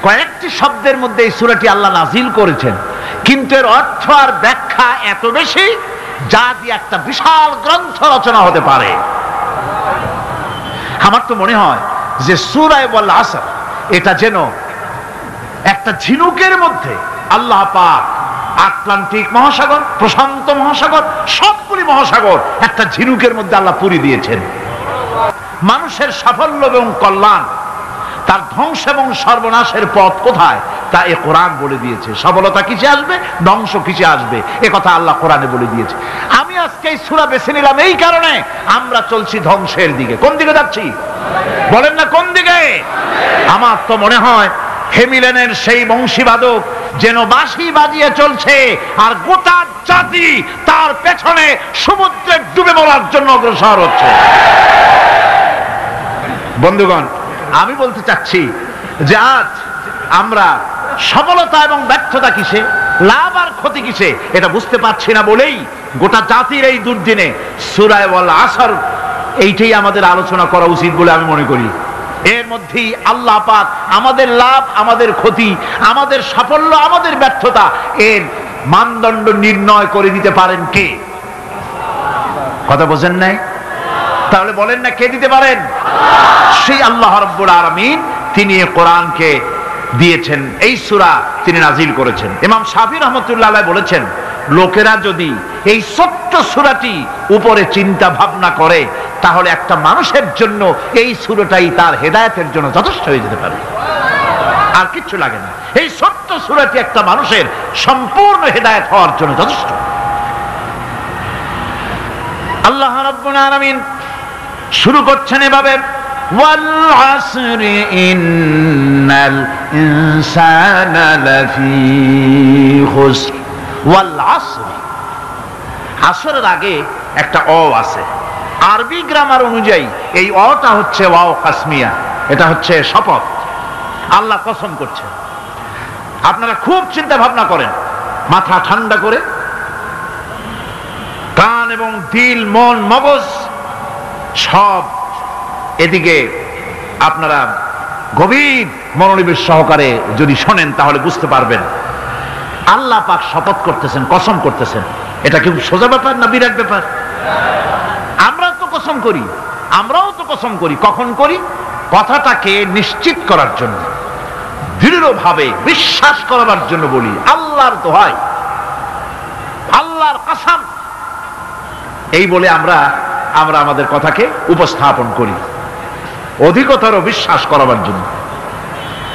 কয়েকটি শব্দের মধ্যে এই সূরাটি আল্লাহ নাজিল করেছেন, কিন্তু এর অর্থ আর ব্যাখ্যা এত বেশি যা দিয়ে একটা বিশাল গ্রন্থ রচনা হতে পারে। আমার তো মনে হয় যে সূরা ওয়াল আসর এটা যেন একটা ঝিনুকের মধ্যে আল্লাহ পাক আটলান্টিক মহাসাগর, প্রশান্ত মহাসাগর, সবগুলি মহাসাগর একটা ঝিনুকের মধ্যে আল্লাহ পুরি দিয়েছেন। মানুষের সাফল্য এবং কল্যাণ, তার ধ্বংস এবং সর্বনাশের পথ কোথায় তা এ কোরআন বলে দিয়েছে। সফলতা কিসে আসবে, ধ্বংস কিসে আসবে, এ কথা আল্লাহ কোরআনে বলে দিয়েছে। আমি আজকে এই সূরা বেছে নিলাম এই কারণে, আমরা চলছি ধ্বংসের দিকে। কোন দিকে যাচ্ছি বলেন না, কোন দিকে? আমার তো মনে হয় হেমিলেনের সেই বংশীবাদক যেন বাঁশি বাজিয়ে চলছে, আর গোটা জাতি তার পেছনে সমুদ্রে ডুবে মরার জন্য অগ্রসর হচ্ছে। বন্ধুগণ, আমি বলতে চাচ্ছি যে আজ আমরা সফলতা এবং ব্যর্থতা কিসে, লাভ আর ক্ষতি কিসে এটা বুঝতে পারছি না বলেই গোটা জাতির এই দুর্দিনে সূরা ওয়াল আসর এইটাই আমাদের আলোচনা করা উচিত বলে আমি মনে করি। এর মধ্যেই আল্লাহ পাক আমাদের লাভ, আমাদের ক্ষতি, আমাদের সাফল্য, আমাদের ব্যর্থতা এর মানদণ্ড নির্ণয় করে দিতে পারেন কে? কথা বোঝেন নাই? তাহলে বলেন না কে দিতে পারেন? সেই আল্লাহ রাব্বুল আলামিন, তিনি এই কোরআনকে দিয়েছেন, এই সূরা তিনি নাজিল করেছেন। ইমাম শাফি রাহমাতুল্লাহ আলাইহি বলেছেন, লোকেরা যদি এই ছোট্ট সূরাটি উপরে চিন্তা ভাবনা করে তাহলে একটা মানুষের জন্য এই সূরাটাই তার হেদায়েতের জন্য যথেষ্ট হয়ে যেতে পারে, আর কিচ্ছু লাগে না। এই ছোট্ট সূরাটি একটা মানুষের সম্পূর্ণ হেদায়েত হওয়ার জন্য যথেষ্ট। আল্লাহ রাব্বুল আলামিন শুরু করছেন এভাবে, ওয়াল আসরি ইন্নাল ইনসানা লাফি খুসর। ওয়াল আসরি, আসরের আগে একটা অ আছে। আরবি গ্রামার অনুযায়ী এই অটা হচ্ছে ওয়াও কাসমিয়া, এটা হচ্ছে শপথ। আল্লাহ কসম করছে। আপনারা খুব চিন্তা ভাবনা করেন, মাথা ঠান্ডা করে, কান এবং দিল, মন, মগজ সব এদিকে আপনারা গভীর মনোনিবেশ সহকারে যদি শোনেন তাহলে বুঝতে পারবেন আল্লাহ পাক শপথ করতেছেন, কসম করতেছেন। এটা কি সোজা ব্যাপার না বিরাট ব্যাপার? আমরা তো কসম করি, আমরাও তো কসম করি। কখন করি? কথাটাকে নিশ্চিত করার জন্য, দৃঢ়ভাবে বিশ্বাস করার জন্য বলি, আল্লাহর দোহাই, আল্লাহর কসম, এই বলে আমরা আমাদের কথাকে উপস্থাপন করি, অধিকতর বিশ্বাস করাবার জন্য।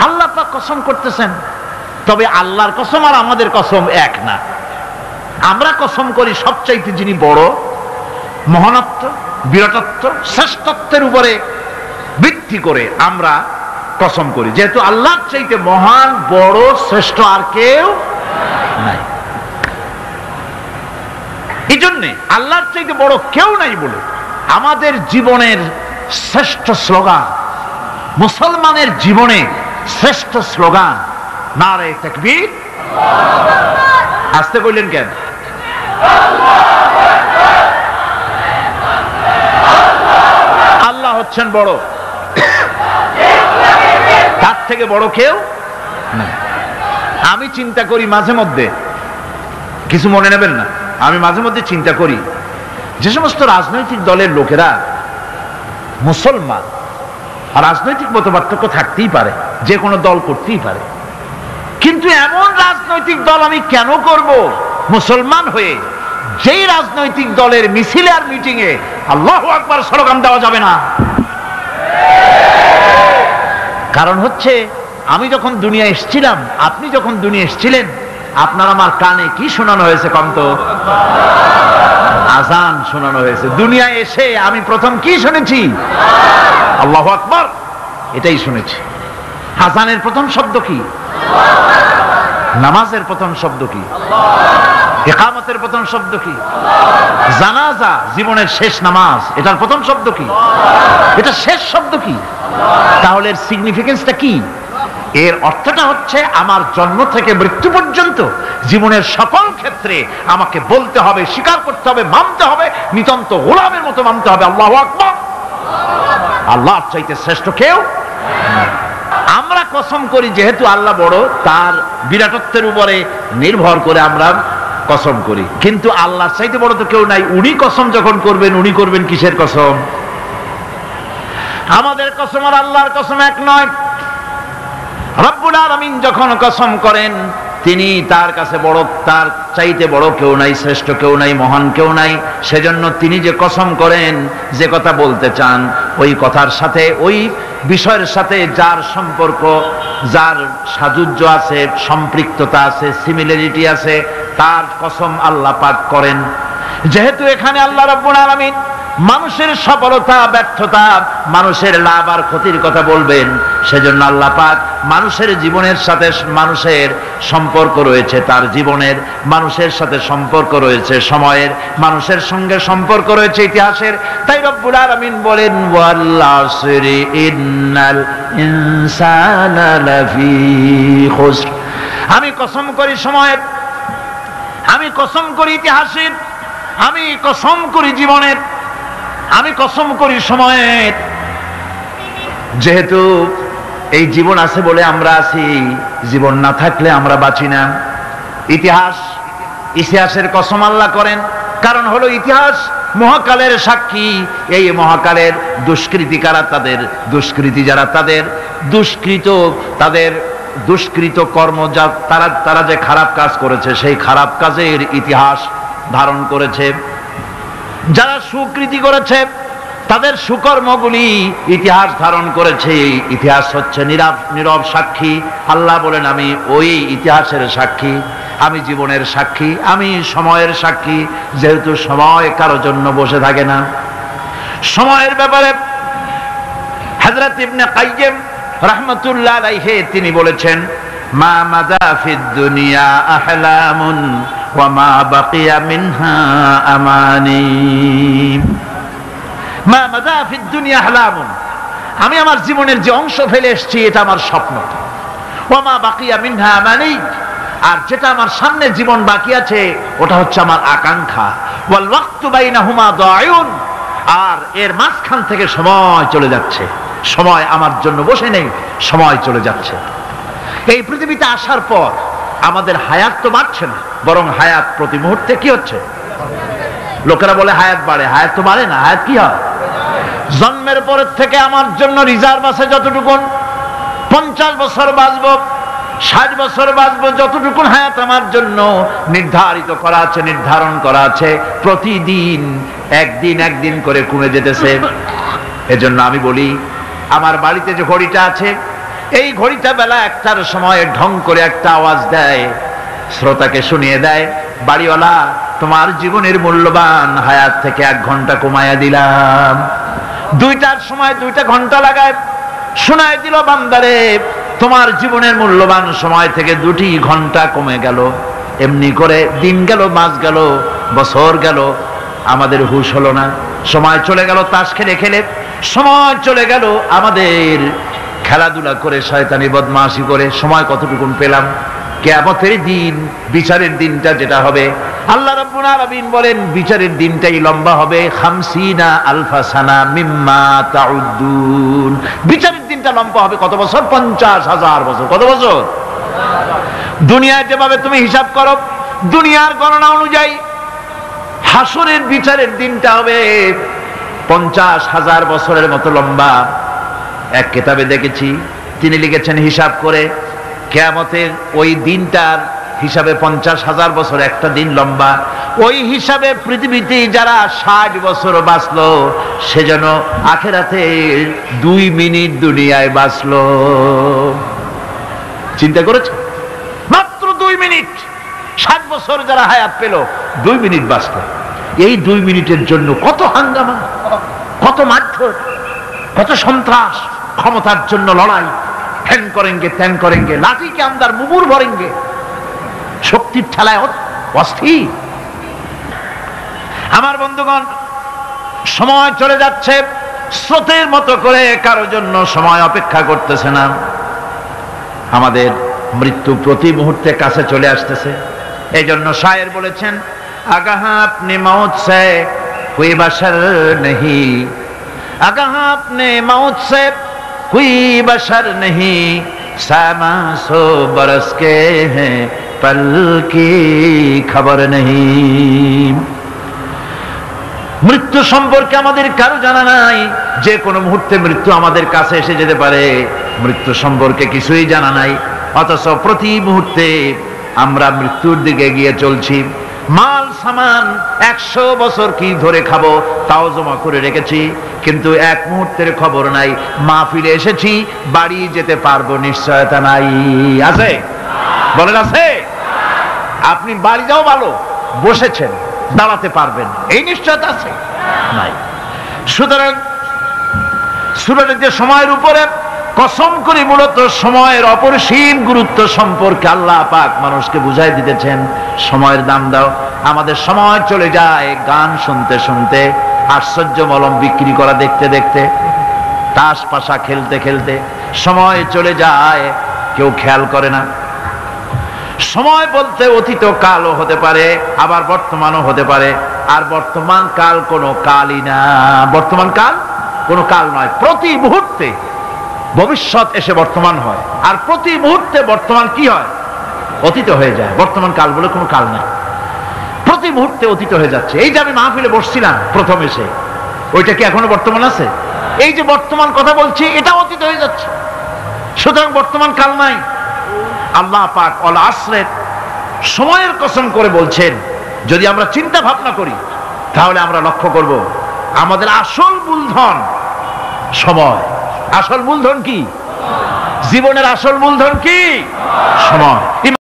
আল্লাহ পাক কসম করতেছেন, তবে আল্লাহর কসম আর আমাদের কসম এক না। আমরা কসম করি সবচাইতে যিনি বড়, মহানত্ব, বিরাটত্ব, শ্রেষ্ঠত্বের উপরে ভিত্তি করে আমরা কসম করি, যেহেতু আল্লাহর চাইতে মহান, বড়, শ্রেষ্ঠ আর কেউ নাই। এই জন্যে আল্লাহর চাইতে বড় কেউ নাই বলে আমাদের জীবনের শ্রেষ্ঠ স্লোগান, মুসলমানের জীবনে শ্রেষ্ঠ স্লোগান নারে তাকবীর। আসতে কইলেন কেন? আল্লাহ হচ্ছেন বড়, তার থেকে বড় কেউ না। আমি চিন্তা করি মাঝে মধ্যে, কিছু মনে নেবেন না, আমি মাঝে মধ্যে চিন্তা করি যে সমস্ত রাজনৈতিক দলের লোকেরা মুসলমান, রাজনৈতিক মতপার্থক্য থাকতেই পারে, যে কোনো দল করতেই পারে, কিন্তু এমন রাজনৈতিক দল আমি কেন করব মুসলমান হয়ে যেই রাজনৈতিক দলের মিছিলে আর মিটিং এ আল্লাহু আকবার স্লোগান দেওয়া যাবে না? কারণ হচ্ছে আমি যখন দুনিয়া এসেছিলাম, আপনি যখন দুনিয়া এসেছিলেন, আপনার আমার কানে কি শোনানো হয়েছে? কন্ত আজান শোনানো হয়েছে। দুনিয়া এসে আমি প্রথম কি শুনেছি? আল্লাহু আকবার, এটাই শুনেছি। আজানের প্রথম শব্দ কি? নামাজের প্রথম শব্দ কি? ইকামতের প্রথম শব্দ কি? জানাজা, জীবনের শেষ নামাজ, এটার প্রথম শব্দ কি? এটা শেষ শব্দ কি? তাহলে এর সিগনিফিকেন্সটা কি? এর অর্থটা হচ্ছে আমার জন্ম থেকে মৃত্যু পর্যন্ত জীবনের সকল ক্ষেত্রে আমাকে বলতে হবে, স্বীকার করতে হবে, মানতে হবে, নিতান্ত গোলামের মতো মানতে হবে আল্লাহু আকবার। আল্লাহর চাইতে শ্রেষ্ঠ কেউ। আমরা কসম করি যেহেতু আল্লাহ বড়, তার বিরাটত্বের উপরে নির্ভর করে আমরা কসম করি, কিন্তু আল্লাহর চাইতে বড় তো কেউ নাই। উনি কসম যখন করবেন, উনি করবেন কিসের কসম? আমাদের কসম আর আল্লাহর কসম এক নয়। রব্বুল আলামিন যখন কসম করেন, তিনি তার কাছে বড়, তার চাইতে বড় কেউ নাই, শ্রেষ্ঠ কেউ নাই, মহান কেউ নাই। সেজন্য তিনি যে কসম করেন, যে কথা বলতে চান, ওই কথার সাথে, ওই বিষয়ের সাথে যার সম্পর্ক, যার সাযুজ্য আছে, সম্পৃক্ততা আছে, সিমিলারিটি আছে, তার কসম আল্লাহ পাক করেন। যেহেতু এখানে আল্লাহ রাব্বুল আলামিন মানুষের সফলতা ব্যর্থতা, মানুষের লাভ আর ক্ষতির কথা বলবেন, সেজন্য আল্লাহ পাক মানুষের জীবনের সাথে, মানুষের সম্পর্ক রয়েছে তার জীবনের, মানুষের সাথে সম্পর্ক রয়েছে সময়ের, মানুষের সঙ্গে সম্পর্ক রয়েছে ইতিহাসের। তাই রব্বুল আলামিন বলেন, ওয়াল আসরি ইন্নাল ইনসানা লাফি খুসর। আমি কসম করি সময়ের, আমি কসম করি ইতিহাসের, আমি কসম করি জীবনের, আমি কসম করি সময়ের। যেহেতু এই জীবন আছে বলে আমরা আছি, জীবন না থাকলে আমরা বাঁচি না। ইতিহাসের কসম আল্লাহ করেন, কারণ হলো ইতিহাস মহাকালের সাক্ষী। এই মহাকালের দুষ্কৃতিকারা, তাদের দুষ্কৃতি যারা, তাদের দুষ্কৃত, তাদের দুষ্কৃত কর্ম, যা তারা যে খারাপ কাজ করেছে, সেই খারাপ কাজের ইতিহাস ধারণ করেছে। যারা সুকৃতি করেছে, তাদের সুকর্মগুলি ইতিহাস ধারণ করেছে। ইতিহাস হচ্ছে নীরব সাক্ষী। আল্লাহ বলেন, আমি ওই ইতিহাসের সাক্ষী, আমি জীবনের সাক্ষী, আমি সময়ের সাক্ষী। যেহেতু সময় কারো জন্য বসে থাকে না। সময়ের ব্যাপারে হযরত ইবনে কাইয়্যিম রাহমাতুল্লাহ আলাইহি তিনি বলেছেন, মা মাদা ফিদ দুনিয়া আহলামুন ওয়া মা বাকিয়া মিনহা আমানি। মা মাদা ফিদ দুনিয়া আহলামুন, আমি আমার জীবনের যে অংশ ফেলে এসেছি এটা আমার স্বপ্ন। ওয়া মা বাকিয়া মিনহা আমানি, আর যেটা আমার সামনে জীবন বাকি আছে ওটা হচ্ছে আমার আকাঙ্ক্ষা। ওয়াল ওয়াক্তু বাইনাহুমা দায়ুন, আর এর মাঝখান থেকে সময় চলে যাচ্ছে। সময় আমার জন্য বসে নেই, সময় চলে যাচ্ছে। এই পৃথিবীতে আসার পর আমাদের হায়াত তো বাড়ছে না, বরং হায়াত প্রতি মুহূর্তে কি হচ্ছে? লোকেরা বলে হায়াত বাড়ে, হায়াত তো বাড়ে না। হায়াত কি হয়? জন্মের পরের থেকে আমার জন্য রিজার্ভ আছে যতটুকু, 50 বছর বাঁচবো, 60 বছর বাঁচবো, যতটুকু হায়াত আমার জন্য নির্ধারিত করা আছে, নির্ধারণ করা আছে, প্রতিদিন একদিন একদিন করে কমে যেতেছে। এজন্য আমি বলি, আমার বাড়িতে যে ঘড়িটা আছে, এই ঘড়িটা বেলা 1টার সময় ঢং করে একটা আওয়াজ দেয়, শ্রোতাকে শুনিয়ে দেয়, বাড়িওয়ালা তোমার জীবনের মূল্যবান হায়াত থেকে 1 ঘন্টা কমায়া দিলাম। 2টার সময় 2টা ঘন্টা লাগায় শোনায় দিল, বান্দারে তোমার জীবনের মূল্যবান সময় থেকে 2টি ঘন্টা কমে গেল। এমনি করে দিন গেল, মাস গেল, বছর গেল, আমাদের হুঁশ হলো না। সময় চলে গেল তাস খেলে খেলে, সময় চলে গেল আমাদের খেলাধুলা করে, শয়তানি বদমাশি করে। সময় কতটুকুন পেলাম? কিয়ামতের দিন, বিচারের দিনটা যেটা হবে, আল্লাহ রাব্বুল আলামিন বলেন বিচারের দিনটাই লম্বা হবে 50 আলফা সানা মিম্মা তাউদ্দুন। বিচারের দিনটা লম্বা হবে কত বছর? 50,000 বছর। কত বছর? দুনিয়ায় যেভাবে তুমি হিসাব করো, দুনিয়ার গণনা অনুযায়ী হাসরের বিচারের দিনটা হবে 50,000 বছরের মতো লম্বা। এক কিতাবে দেখেছি, তিনি লিখেছেন হিসাব করে, কিয়ামতের ওই দিনটার হিসাবে 50,000 বছর একটা দিন লম্বা। ওই হিসাবে পৃথিবীতে যারা 60 বছর বাঁচলো, সেজন্য আখেরাতে 2 মিনিট দুনিয়ায় বাঁচলো। চিন্তা করেছে? মাত্র 2 মিনিট। 60 বছর যারা হায়াত পেল, 2 মিনিট বাঁচলো। এই 2 মিনিটের জন্য কত হাঙ্গামা, কত মারধর, কত সন্ত্রাস, ক্ষমতার জন্য লড়াই, হ্যান করেঙ্গে ত্যান করেঙ্গে, লাঠিকে আমদার মুগুর ভরেঙ্গে, শক্তির ঠেলায় অস্থির। আমার বন্ধুগণ, সময় চলে যাচ্ছে স্রোতের মতো করে, কারোর জন্য সময় অপেক্ষা করতেছে না। আমাদের মৃত্যু প্রতি মুহূর্তে কাছে চলে আসতেছে। এই জন্য শায়ের বলেছেন, আগাহ আপনি মৌত সে কোই বশর नहीं, আগাহ আপনি মৌত সে कोई बशर नहीं, सामा सो बरस के हैं पल की खबर नहीं। মৃত্যু সম্পর্কে আমাদের কারো জানা নাই, যে কোনো মুহূর্তে মৃত্যু আমাদের কাছে এসে যেতে পারে, মৃত্যু সম্পর্কে কিছুই জানা নাই। অথচ প্রতি মুহূর্তে আমরা মৃত্যুর দিকে এগিয়ে চলছি। মাল সামান 100 বছর কি ধরে খাবো তাও জমা করে রেখেছি, কিন্তু এক মুহূর্তের খবর নাই। মাহফিলে এসেছি, বাড়ি যেতে পারবো নিশ্চয়তা নাই। আছে? বলেন আছে? আপনি বাড়ি যাও ভালো, বসেছেন, দাঁড়াতে পারবেন এই নিশ্চয়তা আছে? নাই। সুতরাং সূরাটির যে সময়ের উপরে কসম করে মূলত সময়ের অপরিসীম গুরুত্ব সম্পর্কে আল্লাহ পাক মানুষকে বুঝাই দিতেছেন। সময়ের দাম দাও। আমাদের সময় চলে যায় গান শুনতে শুনতে, আশ্চর্য মলম বিক্রি করা দেখতে দেখতে, তাস পাশা খেলতে খেলতে সময় চলে যায়, কেউ খেয়াল করে না। সময় বলতে অতীত কালও হতে পারে, আবার বর্তমানও হতে পারে। আর বর্তমান কাল কোনো কালই না, বর্তমান কাল কোনো কাল নয়। প্রতি মুহূর্তে ভবিষ্যৎ এসে বর্তমান হয়, আর প্রতি মুহূর্তে বর্তমান কি হয়? অতীত হয়ে যায়। বর্তমান কাল বলে কোনো কাল নাই, প্রতি মুহূর্তে অতীত হয়ে যাচ্ছে। এই যে আমি মাহফিলে বসছিলাম প্রথম এসে, ওইটা কি এখনো বর্তমান আছে? এই যে বর্তমান কথা বলছি, এটা অতীত হয়ে যাচ্ছে। সুতরাং বর্তমান কাল নাই। আল্লাহ পাক অল আসরের সময়ের কসম করে বলছেন। যদি আমরা চিন্তা ভাবনা করি তাহলে আমরা লক্ষ্য করব আমাদের আসল মূলধন সময়। আসল মূলধন কি? জীবনের আসল মূলধন কি? সময়।